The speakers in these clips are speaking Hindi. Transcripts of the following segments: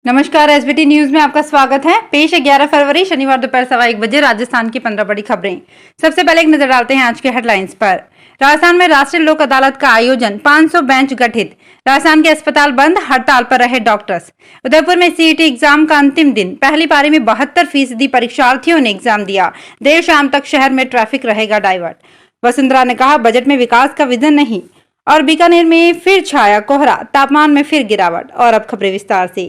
नमस्कार, एसबीटी न्यूज में आपका स्वागत है। पेश है 11 फरवरी शनिवार दोपहर 1:15 राजस्थान की 15 बड़ी खबरें। सबसे पहले एक नजर डालते हैं आज के हेडलाइंस पर। राजस्थान में राष्ट्रीय लोक अदालत का आयोजन, 500 बेंच गठित। राजस्थान के अस्पताल बंद, हड़ताल पर रहे डॉक्टर्स। उदयपुर में सीईटी एग्जाम का अंतिम दिन, पहली पारी में 72% परीक्षार्थियों ने एग्जाम दिया। देर शाम तक शहर में ट्रैफिक रहेगा डाइवर्ट। वसुंधरा ने कहा, बजट में विकास का विजन नहीं। और बीकानेर में फिर छाया कोहरा, तापमान में फिर गिरावट। और अब खबरें विस्तार से।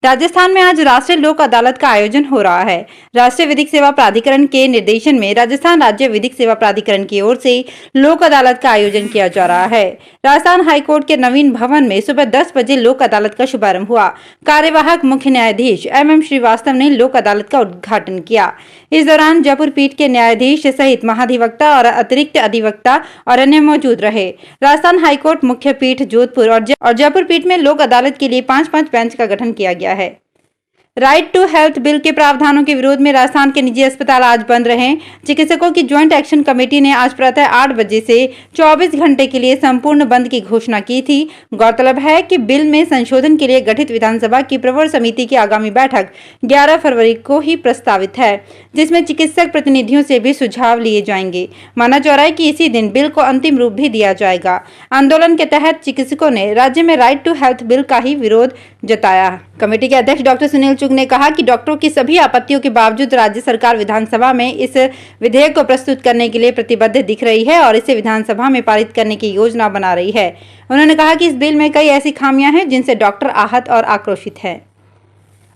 राजस्थान में आज राष्ट्रीय लोक अदालत का आयोजन हो रहा है। राष्ट्रीय विधिक सेवा प्राधिकरण के निर्देशन में राजस्थान राज्य विधिक सेवा प्राधिकरण की ओर से लोक अदालत का आयोजन किया जा रहा है। राजस्थान हाईकोर्ट के नवीन भवन में सुबह 10 बजे लोक अदालत का शुभारंभ हुआ। कार्यवाहक मुख्य न्यायाधीश MM श्रीवास्तव ने लोक अदालत का उद्घाटन किया। इस दौरान जयपुर पीठ के न्यायाधीश सहित महाधिवक्ता और अतिरिक्त अधिवक्ता और अन्य मौजूद रहे। राजस्थान हाईकोर्ट मुख्य पीठ जोधपुर और जयपुर पीठ में लोक अदालत के लिए 5-5 बेंच का गठन किया गया है। राइट टू हेल्थ बिल के प्रावधानों के विरोध में राजस्थान के निजी अस्पताल आज बंद रहे। चिकित्सकों की ज्वाइंट एक्शन कमेटी ने आज प्रातः 8 बजे से 24 घंटे के लिए संपूर्ण बंद की घोषणा की थी। गौरतलब है कि बिल में संशोधन के लिए गठित विधानसभा की प्रवर समिति की आगामी बैठक 11 फरवरी को ही प्रस्तावित है, जिसमें चिकित्सक प्रतिनिधियों से भी सुझाव लिए जाएंगे। माना जा रहा है कि इसी दिन बिल को अंतिम रूप भी दिया जाएगा। आंदोलन के तहत चिकित्सकों ने राज्य में राइट टू हेल्थ बिल का ही विरोध जताया। कमेटी के अध्यक्ष डॉक्टर सुनील चुग ने कहा कि डॉक्टरों की सभी आपत्तियों के बावजूद राज्य सरकार विधानसभा में इस विधेयक को प्रस्तुत करने के लिए प्रतिबद्ध दिख रही है और इसे विधानसभा में पारित करने की योजना बना रही है। उन्होंने कहा कि इस बिल में कई ऐसी खामियां हैं जिनसे डॉक्टर आहत और आक्रोशित हैं।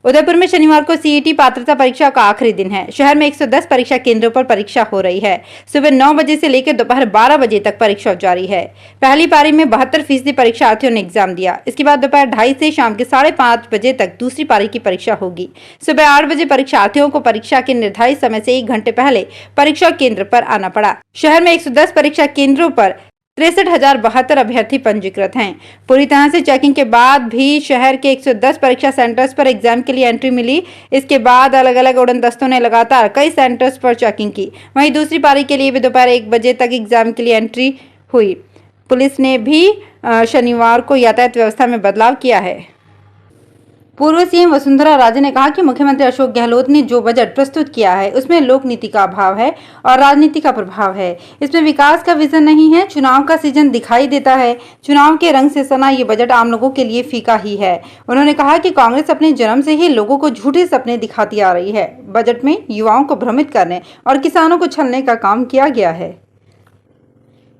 उदयपुर में शनिवार को सीईटी पात्रता परीक्षा का आखिरी दिन है। शहर में 110 परीक्षा केंद्रों पर परीक्षा हो रही है। सुबह 9 बजे से लेकर दोपहर 12 बजे तक परीक्षा जारी है। पहली पारी में 72% परीक्षार्थियों ने एग्जाम दिया। इसके बाद दोपहर 2:30 से शाम के 5:30 बजे तक दूसरी पारी की परीक्षा होगी। सुबह 8 बजे परीक्षार्थियों को परीक्षा के निर्धारित समय से 1 घंटे पहले परीक्षा केंद्र पर आना पड़ा। शहर में 110 परीक्षा केंद्रों पर 63,072 अभ्यर्थी पंजीकृत हैं। पूरी तरह से चेकिंग के बाद भी शहर के 110 परीक्षा सेंटर्स पर एग्जाम के लिए एंट्री मिली। इसके बाद अलग अलग उड़न दस्तों ने लगातार कई सेंटर्स पर चेकिंग की। वहीं दूसरी पारी के लिए भी दोपहर 1 बजे तक एग्जाम के लिए एंट्री हुई। पुलिस ने भी शनिवार को यातायात व्यवस्था में बदलाव किया है। पूर्व सीएम वसुंधरा राजे ने कहा कि मुख्यमंत्री अशोक गहलोत ने जो बजट प्रस्तुत किया है उसमें लोक नीति का अभाव है और राजनीति का प्रभाव है। इसमें विकास का विजन नहीं है। चुनाव का सीजन दिखाई देता है। चुनाव के रंग से सना ये बजट आम लोगों के लिए फीका ही है। उन्होंने कहा कि कांग्रेस अपने जन्म से ही लोगों को झूठे सपने दिखाती आ रही है। बजट में युवाओं को भ्रमित करने और किसानों को छलने का काम किया गया है।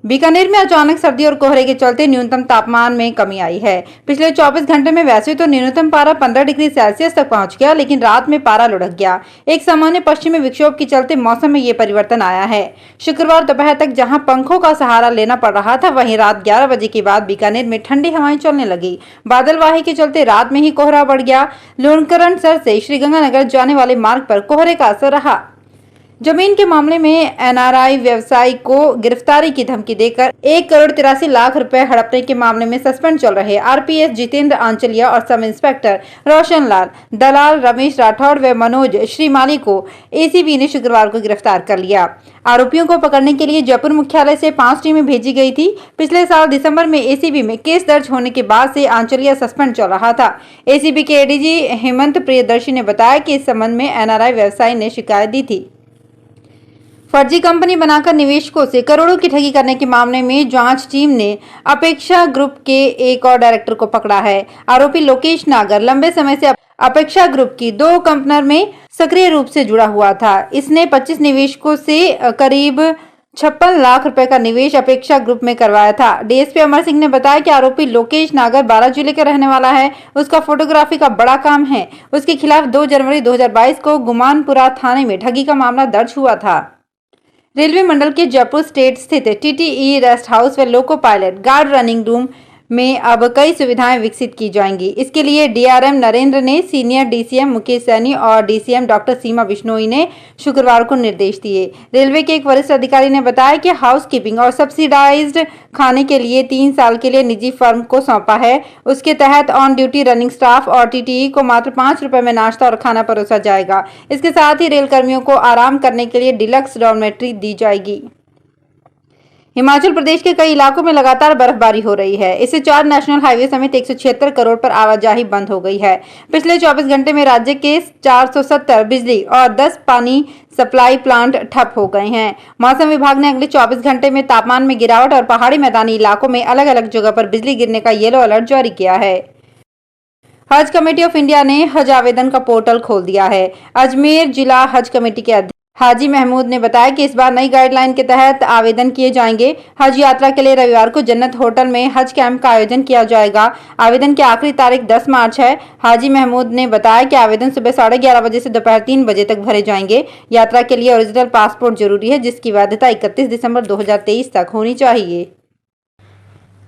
बीकानेर में अचानक सर्दी और कोहरे के चलते न्यूनतम तापमान में कमी आई है। पिछले 24 घंटे में वैसे तो न्यूनतम पारा 15 डिग्री सेल्सियस तक पहुंच गया, लेकिन रात में पारा लुढ़क गया। एक सामान्य पश्चिमी विक्षोभ के चलते मौसम में ये परिवर्तन आया है। शुक्रवार दोपहर तक जहां पंखों का सहारा लेना पड़ रहा था, वहीं रात 11 बजे के बाद बीकानेर में ठंडी हवाएं चलने लगी। बादलवाही के चलते रात में ही कोहरा बढ़ गया। लुणकरणसर से श्रीगंगानगर जाने वाले मार्ग पर कोहरे का असर रहा। जमीन के मामले में NRI व्यवसायी को गिरफ्तारी की धमकी देकर 1,83,00,000 रुपए हड़पने के मामले में सस्पेंड चल रहे RPS जितेंद्र आंचलिया और सब इंस्पेक्टर रोशन लाल, दलाल रमेश राठौड़ व मनोज श्रीमाली को ACB ने शुक्रवार को गिरफ्तार कर लिया। आरोपियों को पकड़ने के लिए जयपुर मुख्यालय से 5 टीमें भेजी गई थी। पिछले साल दिसंबर में ACB में केस दर्ज होने के बाद से आंचलिया सस्पेंड चल रहा था। ACB के ADG हेमंत प्रियदर्शी ने बताया कि इस संबंध में NRI व्यवसायी ने शिकायत दी थी। फर्जी कंपनी बनाकर निवेशकों से करोड़ों की ठगी करने के मामले में जांच टीम ने अपेक्षा ग्रुप के एक और डायरेक्टर को पकड़ा है। आरोपी लोकेश नागर लंबे समय से अपेक्षा ग्रुप की 2 कंपनियों में सक्रिय रूप से जुड़ा हुआ था। इसने 25 निवेशकों से करीब 56 लाख रुपए का निवेश अपेक्षा ग्रुप में करवाया था। DSP अमर सिंह ने बताया कि आरोपी लोकेश नागर 12 जिले का रहने वाला है। उसका फोटोग्राफी का बड़ा काम है। उसके खिलाफ 2 जनवरी 2022 को गुमानपुरा थाने में ठगी का मामला दर्ज हुआ था। रेलवे मंडल के जयपुर स्टेट स्थित TTE रेस्ट हाउस व loco pilot guard running room में अब कई सुविधाएं विकसित की जाएंगी। इसके लिए DRM नरेंद्र ने सीनियर DCM मुकेश सैनी और DCM डॉक्टर सीमा बिश्नोई ने शुक्रवार को निर्देश दिए। रेलवे के एक वरिष्ठ अधिकारी ने बताया कि हाउसकीपिंग और सब्सिडाइज्ड खाने के लिए 3 साल के लिए निजी फर्म को सौंपा है। उसके तहत ऑन ड्यूटी रनिंग स्टाफ और TTE को मात्र 5 रुपए में नाश्ता और खाना परोसा जाएगा। इसके साथ ही रेल कर्मियों को आराम करने के लिए डिलक्स डॉर्मेट्री दी जाएगी। हिमाचल प्रदेश के कई इलाकों में लगातार बर्फबारी हो रही है। इससे 4 नेशनल हाईवे समेत 176 करोड़ पर आवाजाही बंद हो गई है। पिछले 24 घंटे में राज्य के 470 बिजली और 10 पानी सप्लाई प्लांट ठप हो गए हैं। मौसम विभाग ने अगले 24 घंटे में तापमान में गिरावट और पहाड़ी मैदानी इलाकों में अलग अलग जगह पर बिजली गिरने का येलो अलर्ट जारी किया है। हज कमेटी ऑफ इंडिया ने हज आवेदन का पोर्टल खोल दिया है। अजमेर जिला हज कमेटी के अध्यक्ष हाजी महमूद ने बताया कि इस बार नई गाइडलाइन के तहत आवेदन किए जाएंगे। हज यात्रा के लिए रविवार को जन्नत होटल में हज कैंप का आयोजन किया जाएगा। आवेदन की आखिरी तारीख 10 मार्च है। हाजी महमूद ने बताया कि आवेदन सुबह 11:30 बजे से दोपहर 3 बजे तक भरे जाएंगे। यात्रा के लिए ओरिजिनल पासपोर्ट जरूरी है, जिसकी वैधता 31 दिसंबर 2023 तक होनी चाहिए।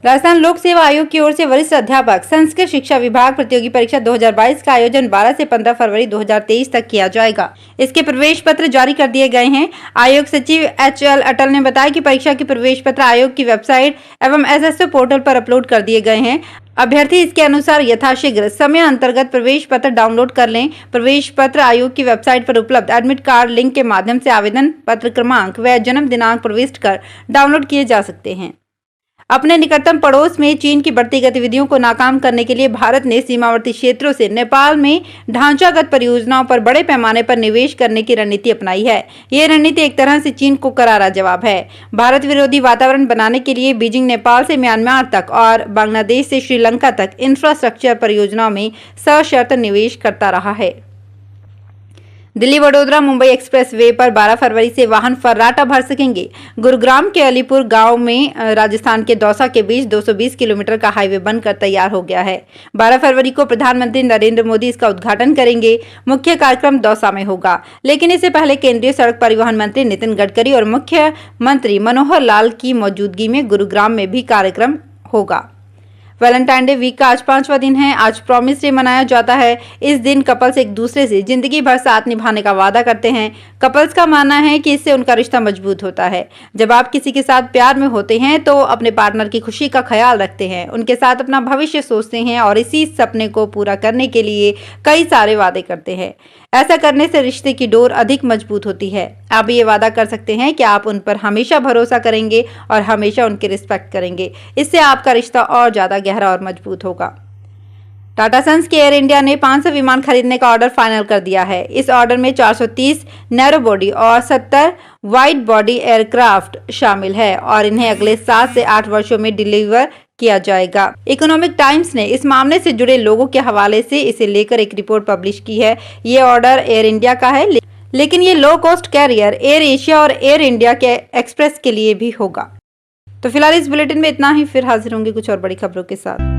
राजस्थान लोक सेवा आयोग की ओर से वरिष्ठ अध्यापक संस्कृत शिक्षा विभाग प्रतियोगी परीक्षा 2022 का आयोजन 12 से 15 फरवरी 2023 तक किया जाएगा। इसके प्रवेश पत्र जारी कर दिए गए हैं। आयोग सचिव HL अटल ने बताया कि परीक्षा के प्रवेश पत्र आयोग की वेबसाइट एवं SSO पोर्टल पर अपलोड कर दिए गए हैं। अभ्यर्थी इसके अनुसार यथाशीघ्र समय अंतर्गत प्रवेश पत्र डाउनलोड कर लें। प्रवेश पत्र आयोग की वेबसाइट पर उपलब्ध एडमिट कार्ड लिंक के माध्यम से आवेदन पत्र क्रमांक व जन्म दिनांक प्रविष्ट कर डाउनलोड किए जा सकते हैं। अपने निकटतम पड़ोस में चीन की बढ़ती गतिविधियों को नाकाम करने के लिए भारत ने सीमावर्ती क्षेत्रों से नेपाल में ढांचागत परियोजनाओं पर बड़े पैमाने पर निवेश करने की रणनीति अपनाई है। ये रणनीति एक तरह से चीन को करारा जवाब है। भारत विरोधी वातावरण बनाने के लिए बीजिंग नेपाल से म्यांमार तक और बांग्लादेश से श्रीलंका तक इंफ्रास्ट्रक्चर परियोजनाओं में सशर्त निवेश करता रहा है। दिल्ली वडोदरा मुंबई एक्सप्रेस वे पर 12 फरवरी से वाहन फर्राटा भर सकेंगे। गुरुग्राम के अलीपुर गांव में राजस्थान के दौसा के बीच 220 किलोमीटर का हाईवे बनकर तैयार हो गया है। 12 फरवरी को प्रधानमंत्री नरेंद्र मोदी इसका उद्घाटन करेंगे। मुख्य कार्यक्रम दौसा में होगा, लेकिन इससे पहले केंद्रीय सड़क परिवहन मंत्री नितिन गडकरी और मुख्यमंत्री मनोहर लाल की मौजूदगी में गुरुग्राम में भी कार्यक्रम होगा। वैलेंटाइन डे वीक का आज 5वां दिन है। आज प्रॉमिस डे मनाया जाता है। इस दिन कपल्स एक दूसरे से जिंदगी भर साथ निभाने का वादा करते हैं। कपल्स का मानना है कि इससे उनका रिश्ता मजबूत होता है। जब आप किसी के साथ प्यार में होते हैं तो अपने पार्टनर की खुशी का ख्याल रखते हैं, उनके साथ अपना भविष्य सोचते हैं और इसी सपने को पूरा करने के लिए कई सारे वादे करते हैं। ऐसा करने से रिश्ते की डोर अधिक मजबूत होती है। आप ये वादा कर सकते हैं कि आप उन पर हमेशा भरोसा करेंगे और हमेशा उनकी रिस्पेक्ट करेंगे। इससे आपका रिश्ता और ज्यादा गहरा और मजबूत होगा। टाटा सन्स के एयर इंडिया ने 500 विमान खरीदने का ऑर्डर फाइनल कर दिया है। इस ऑर्डर में 430 नैरो बॉडी और 70 वाइड बॉडी एयरक्राफ्ट शामिल है और इन्हें अगले 7 से 8 वर्षों में डिलीवर किया जाएगा। इकोनॉमिक टाइम्स ने इस मामले से जुड़े लोगों के हवाले से इसे लेकर एक रिपोर्ट पब्लिश की है। ये ऑर्डर एयर इंडिया का है, लेकिन ये low cost carrier AirAsia और एयर इंडिया के एक्सप्रेस के लिए भी होगा। तो फिलहाल इस बुलेटिन में इतना ही। फिर हाजिर होंगे कुछ और बड़ी खबरों के साथ।